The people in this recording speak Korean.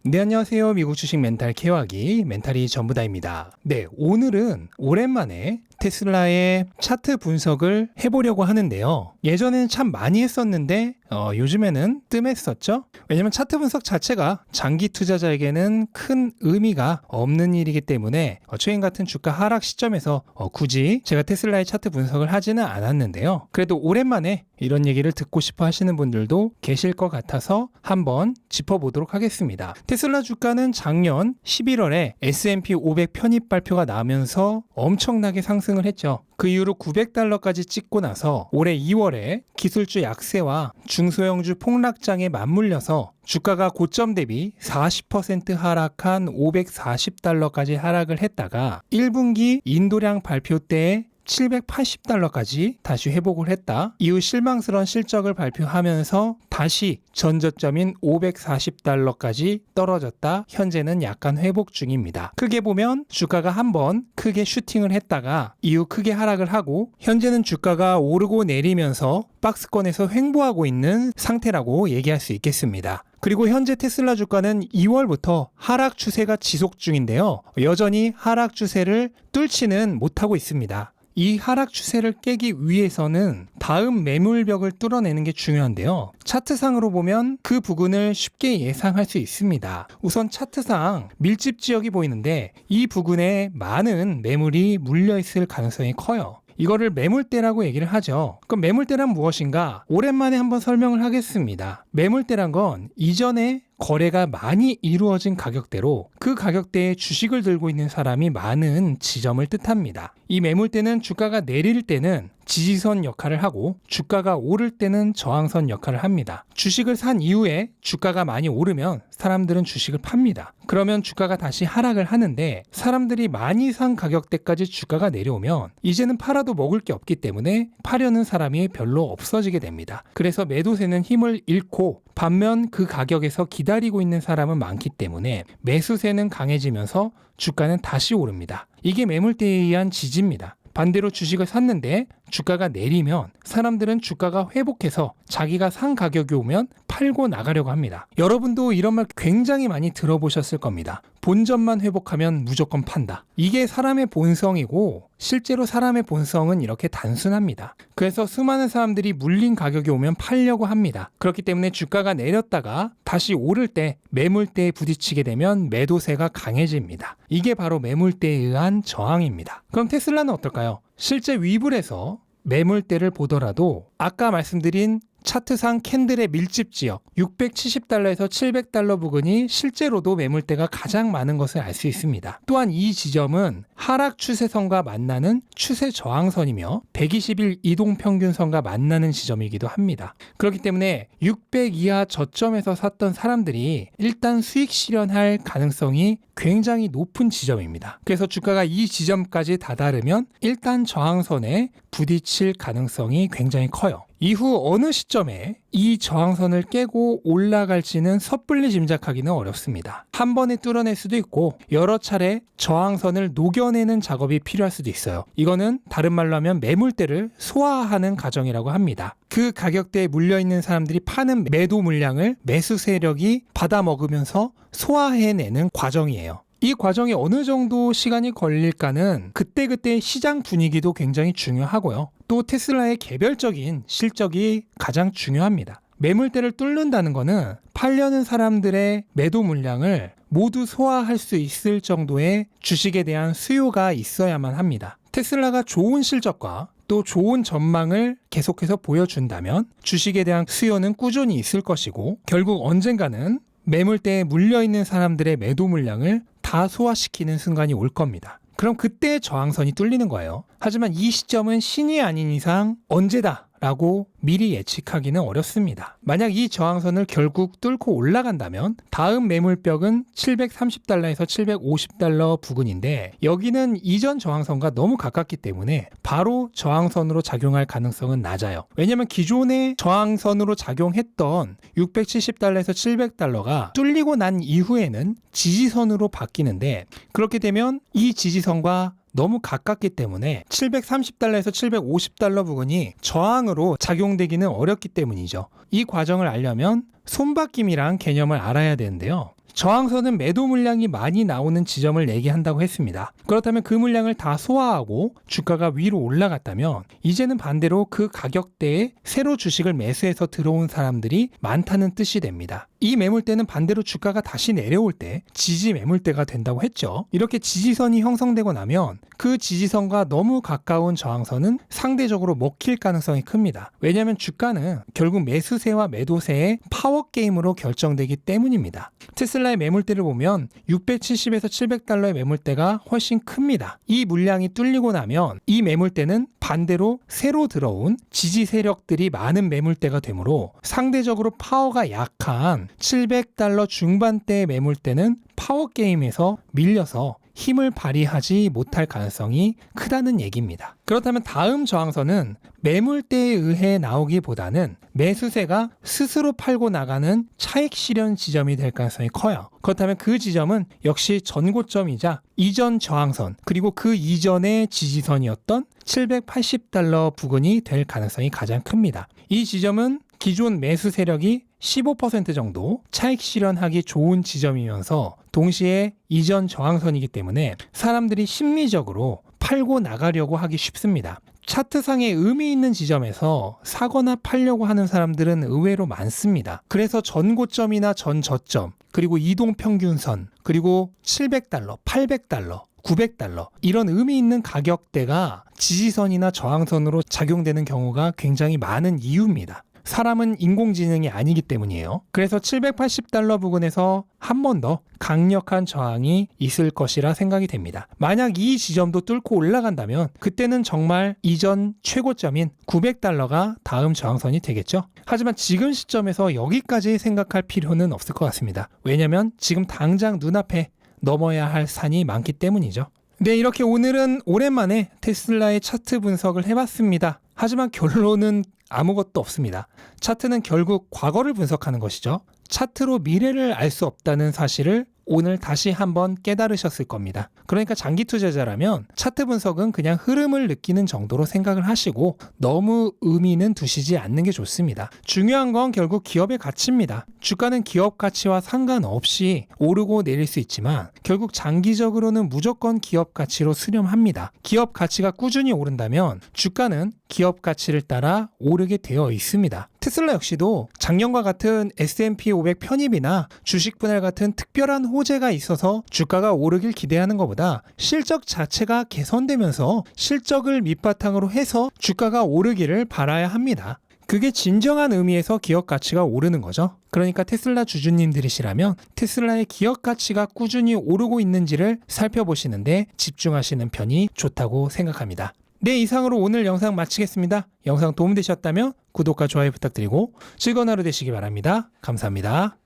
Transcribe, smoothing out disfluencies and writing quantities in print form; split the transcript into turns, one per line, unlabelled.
네, 안녕하세요. 미국 주식 멘탈 케어하기 멘탈이 전부다입니다. 네, 오늘은 오랜만에 테슬라의 차트 분석을 해보려고 하는데요. 예전에는 참 많이 했었는데 요즘에는 뜸했었죠. 왜냐면 차트 분석 자체가 장기 투자자에게는 큰 의미가 없는 일이기 때문에 최근 같은 주가 하락 시점에서 굳이 제가 테슬라의 차트 분석을 하지는 않았는데요. 그래도 오랜만에 이런 얘기를 듣고 싶어 하시는 분들도 계실 것 같아서 한번 짚어보도록 하겠습니다. 테슬라 주가는 작년 11월에 S&P 500 편입 발표가 나면서 엄청나게 상승을 했죠. 그 이후로 $900까지 찍고 나서 올해 2월에 기술주 약세와 중소형주 폭락장에 맞물려서 주가가 고점 대비 40% 하락한 $540까지 하락을 했다가 1분기 인도량 발표 때에 $780까지 다시 회복을 했다. 이후 실망스러운 실적을 발표하면서 다시 전저점인 $540까지 떨어졌다. 현재는 약간 회복 중입니다. 크게 보면 주가가 한번 크게 슈팅을 했다가 이후 크게 하락을 하고 현재는 주가가 오르고 내리면서 박스권에서 횡보하고 있는 상태라고 얘기할 수 있겠습니다. 그리고 현재 테슬라 주가는 2월부터 하락 추세가 지속 중인데요. 여전히 하락 추세를 뚫지는 못하고 있습니다. 이 하락 추세를 깨기 위해서는 다음 매물벽을 뚫어내는 게 중요한데요. 차트상으로 보면 그 부근을 쉽게 예상할 수 있습니다. 우선 차트상 밀집 지역이 보이는데 이 부근에 많은 매물이 물려있을 가능성이 커요. 이거를 매물대라고 얘기를 하죠. 그럼 매물대란 무엇인가? 오랜만에 한번 설명을 하겠습니다. 매물대란 건 이전에 거래가 많이 이루어진 가격대로 그 가격대에 주식을 들고 있는 사람이 많은 지점을 뜻합니다. 이 매물대는 주가가 내릴 때는 지지선 역할을 하고 주가가 오를 때는 저항선 역할을 합니다. 주식을 산 이후에 주가가 많이 오르면 사람들은 주식을 팝니다. 그러면 주가가 다시 하락을 하는데 사람들이 많이 산 가격대까지 주가가 내려오면 이제는 팔아도 먹을 게 없기 때문에 파려는 사람이 별로 없어지게 됩니다. 그래서 매도세는 힘을 잃고 반면 그 가격에서 기다리고 있는 사람은 많기 때문에 매수세는 강해지면서 주가는 다시 오릅니다. 이게 매물대에 의한 지지입니다. 반대로 주식을 샀는데 주가가 내리면 사람들은 주가가 회복해서 자기가 산 가격이 오면 팔고 나가려고 합니다. 여러분도 이런 말 굉장히 많이 들어보셨을 겁니다. 본전만 회복하면 무조건 판다. 이게 사람의 본성이고 실제로 사람의 본성은 이렇게 단순합니다. 그래서 수많은 사람들이 물린 가격이 오면 팔려고 합니다. 그렇기 때문에 주가가 내렸다가 다시 오를 때 매물대에 부딪히게 되면 매도세가 강해집니다. 이게 바로 매물대에 의한 저항입니다. 그럼 테슬라는 어떨까요? 실제 위불에서 매물대를 보더라도 아까 말씀드린 차트상 캔들의 밀집 지역 $670에서 $700 부근이 실제로도 매물대가 가장 많은 것을 알 수 있습니다. 또한 이 지점은 하락 추세선과 만나는 추세 저항선이며 120일 이동평균선과 만나는 지점이기도 합니다. 그렇기 때문에 600 이하 저점에서 샀던 사람들이 일단 수익 실현할 가능성이 굉장히 높은 지점입니다. 그래서 주가가 이 지점까지 다다르면 일단 저항선에 부딪힐 가능성이 굉장히 커요. 이후 어느 시점에 이 저항선을 깨고 올라갈지는 섣불리 짐작하기는 어렵습니다. 한 번에 뚫어낼 수도 있고 여러 차례 저항선을 녹여내는 작업이 필요할 수도 있어요. 이거는 다른 말로 하면 매물대를 소화하는 과정이라고 합니다. 그 가격대에 물려있는 사람들이 파는 매도 물량을 매수 세력이 받아먹으면서 소화해내는 과정이에요. 이 과정이 어느 정도 시간이 걸릴까는 그때그때 시장 분위기도 굉장히 중요하고요. 또 테슬라의 개별적인 실적이 가장 중요합니다. 매물대를 뚫는다는 것은 팔려는 사람들의 매도 물량을 모두 소화할 수 있을 정도의 주식에 대한 수요가 있어야만 합니다. 테슬라가 좋은 실적과 또 좋은 전망을 계속해서 보여준다면 주식에 대한 수요는 꾸준히 있을 것이고 결국 언젠가는 매물대에 물려있는 사람들의 매도 물량을 다 소화시키는 순간이 올 겁니다. 그럼 그때 저항선이 뚫리는 거예요. 하지만 이 시점은 신이 아닌 이상 언제다 라고 미리 예측하기는 어렵습니다. 만약 이 저항선을 결국 뚫고 올라간다면 다음 매물벽은 $730에서 $750 부근인데 여기는 이전 저항선과 너무 가깝기 때문에 바로 저항선으로 작용할 가능성은 낮아요. 왜냐하면 기존의 저항선으로 작용했던 $670에서 $700가 뚫리고 난 이후에는 지지선으로 바뀌는데 그렇게 되면 이 지지선과 너무 가깝기 때문에 $730에서 $750 부근이 저항으로 작용되기는 어렵기 때문이죠. 이 과정을 알려면 손바뀜이란 개념을 알아야 되는데요. 저항선은 매도 물량이 많이 나오는 지점을 얘기한다고 했습니다. 그렇다면 그 물량을 다 소화하고 주가가 위로 올라갔다면 이제는 반대로 그 가격대에 새로 주식을 매수해서 들어온 사람들이 많다는 뜻이 됩니다. 이 매물대는 반대로 주가가 다시 내려올 때 지지 매물대가 된다고 했죠. 이렇게 지지선이 형성되고 나면 그 지지선과 너무 가까운 저항선은 상대적으로 먹힐 가능성이 큽니다. 왜냐하면 주가는 결국 매수세와 매도세의 파워게임으로 결정되기 때문입니다. 테슬라의 매물대를 보면 670에서 700달러의 매물대가 훨씬 큽니다. 이 물량이 뚫리고 나면 이 매물대는 반대로 새로 들어온 지지 세력들이 많은 매물대가 되므로 상대적으로 파워가 약한 700달러 중반대의 매물대는 파워게임에서 밀려서 힘을 발휘하지 못할 가능성이 크다는 얘기입니다. 그렇다면 다음 저항선은 매물대에 의해 나오기보다는 매수세가 스스로 팔고 나가는 차익 실현 지점이 될 가능성이 커요. 그렇다면 그 지점은 역시 전고점이자 이전 저항선 그리고 그 이전의 지지선이었던 780달러 부근이 될 가능성이 가장 큽니다. 이 지점은 기존 매수 세력이 15% 정도 차익 실현하기 좋은 지점이면서 동시에 이전 저항선이기 때문에 사람들이 심리적으로 팔고 나가려고 하기 쉽습니다. 차트상에 의미 있는 지점에서 사거나 팔려고 하는 사람들은 의외로 많습니다. 그래서 전고점이나 전저점, 그리고 이동평균선, 그리고 700달러, 800달러, 900달러 이런 의미 있는 가격대가 지지선이나 저항선으로 작용되는 경우가 굉장히 많은 이유입니다. 사람은 인공지능이 아니기 때문이에요. 그래서 780달러 부근에서 한 번 더 강력한 저항이 있을 것이라 생각이 됩니다. 만약 이 지점도 뚫고 올라간다면 그때는 정말 이전 최고점인 900달러가 다음 저항선이 되겠죠. 하지만 지금 시점에서 여기까지 생각할 필요는 없을 것 같습니다. 왜냐하면 지금 당장 눈앞에 넘어야 할 산이 많기 때문이죠. 네, 이렇게 오늘은 오랜만에 테슬라의 차트 분석을 해봤습니다. 하지만 결론은 아무것도 없습니다. 차트는 결국 과거를 분석하는 것이죠. 차트로 미래를 알 수 없다는 사실을 오늘 다시 한번 깨달으셨을 겁니다. 그러니까 장기 투자자라면 차트 분석은 그냥 흐름을 느끼는 정도로 생각을 하시고 너무 의미는 두시지 않는 게 좋습니다. 중요한 건 결국 기업의 가치입니다. 주가는 기업 가치와 상관없이 오르고 내릴 수 있지만 결국 장기적으로는 무조건 기업 가치로 수렴합니다. 기업 가치가 꾸준히 오른다면 주가는 기업 가치를 따라 오르게 되어 있습니다. 테슬라 역시도 작년과 같은 S&P 500 편입이나 주식 분할 같은 특별한 호재가 있어서 주가가 오르길 기대하는 것보다 실적 자체가 개선되면서 실적을 밑바탕으로 해서 주가가 오르기를 바라야 합니다. 그게 진정한 의미에서 기업 가치가 오르는 거죠. 그러니까 테슬라 주주님들이시라면 테슬라의 기업 가치가 꾸준히 오르고 있는지를 살펴보시는데 집중하시는 편이 좋다고 생각합니다. 네, 이상으로 오늘 영상 마치겠습니다. 영상 도움되셨다면 구독과 좋아요 부탁드리고 즐거운 하루 되시기 바랍니다. 감사합니다.